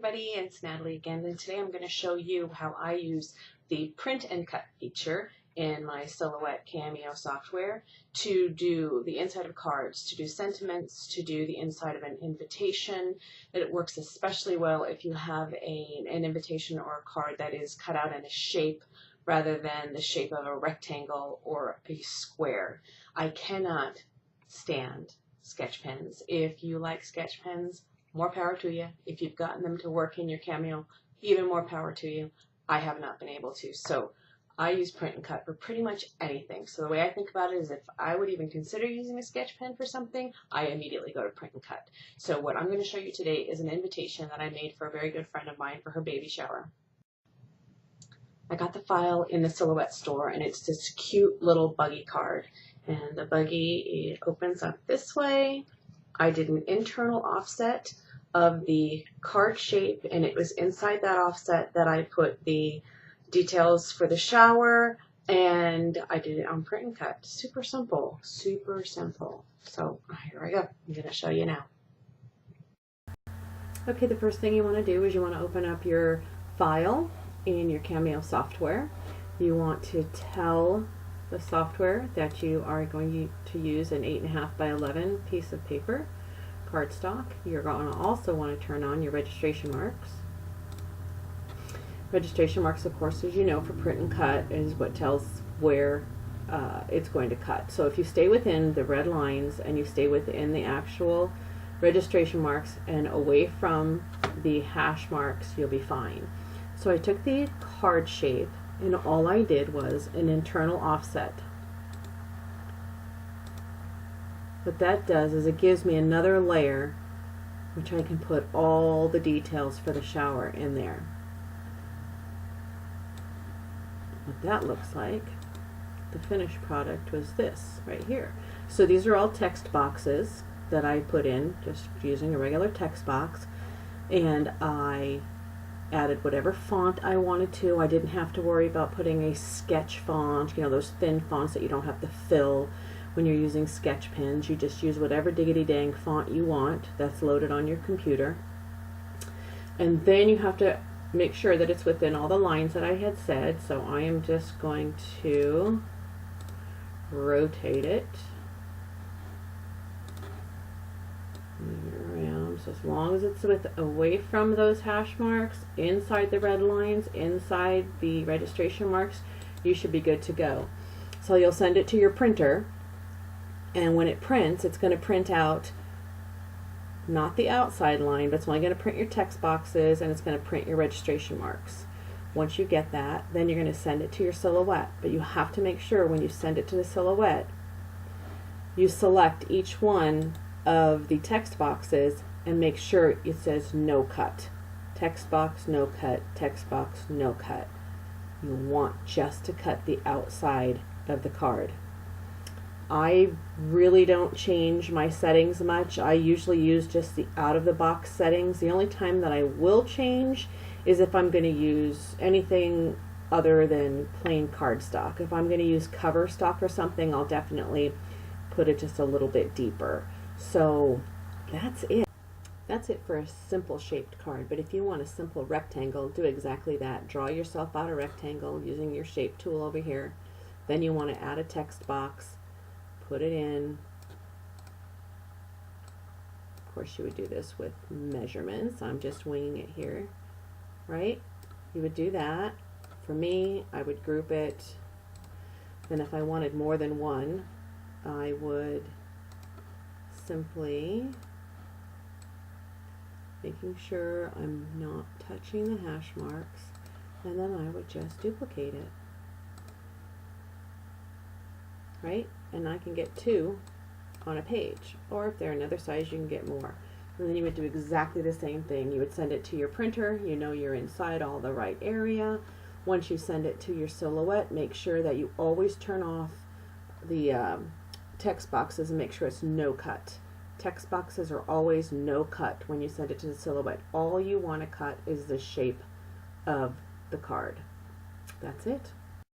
everybody, it's Natalie again, and today I'm going to show you how I use the print and cut feature in my Silhouette Cameo software to do the inside of cards, to do sentiments, to do the inside of an invitation. That it works especially well if you have an invitation or a card that is cut out in a shape rather than the shape of a rectangle or a square. I cannot stand sketch pens. If you like sketch pens, more power to you. If you've gotten them to work in your Cameo, even more power to you. I have not been able to. So I use print and cut for pretty much anything. So the way I think about it is if I would even consider using a sketch pen for something, I immediately go to print and cut. So what I'm going to show you today is an invitation that I made for a very good friend of mine for her baby shower. I got the file in the Silhouette store, and it's this cute little buggy card. And the buggy, it opens up this way. I did an internal offset of the card shape, and it was inside that offset that I put the details for the shower, and I did it on print and cut. Super simple, super simple. So here I go. I'm going to show you now. Okay, the first thing you want to do is you want to open up your file in your Cameo software. You want to tell the software that you are going to use an 8.5 by 11 piece of paper cardstock. You're going to also want to turn on your registration marks. Registration marks, of course, as you know, for print and cut is what tells where it's going to cut. So if you stay within the red lines and you stay within the actual registration marks and away from the hash marks, you'll be fine. So I took the card shape and all I did was an internal offset. What that does is it gives me another layer which I can put all the details for the shower in there. What that looks like, the finished product was this right here. So these are all text boxes that I put in just using a regular text box, and I added whatever font I wanted to. I didn't have to worry about putting a sketch font, you know, those thin fonts that you don't have to fill when you're using sketch pens. You just use whatever diggity dang font you want that's loaded on your computer. And then you have to make sure that it's within all the lines that I had said. So I am just going to rotate it. Move it around. So as long as it's away from those hash marks, inside the red lines, inside the registration marks, you should be good to go. So you'll send it to your printer, and when it prints, it's going to print out not the outside line, but it's only going to print your text boxes, and it's going to print your registration marks. Once you get that, then you're going to send it to your Silhouette. But you have to make sure when you send it to the Silhouette, you select each one of the text boxes and make sure it says no cut. Text box, no cut. Text box, no cut. You want just to cut the outside of the card. I really don't change my settings much. I usually use just the out-of-the-box settings. The only time that I will change is if I'm going to use anything other than plain cardstock. If I'm going to use cover stock or something, I'll definitely put it just a little bit deeper. So that's it. That's it for a simple shaped card. But if you want a simple rectangle, do exactly that. Draw yourself out a rectangle using your shape tool over here. Then you want to add a text box. Put it in. Of course, you would do this with measurements. I'm just winging it here, right? You would do that. For me, I would group it. Then if I wanted more than one, I would simply making sure I'm not touching the hash marks, and then I would just duplicate it, right? And I can get 2 on a page, or if they're another size, you can get more. And then you would do exactly the same thing. You would send it to your printer. You know you're inside all the right area. Once you send it to your Silhouette, make sure that you always turn off the text boxes and make sure it's no cut. Text boxes are always no cut when you send it to the Silhouette. All you want to cut is the shape of the card. That's it.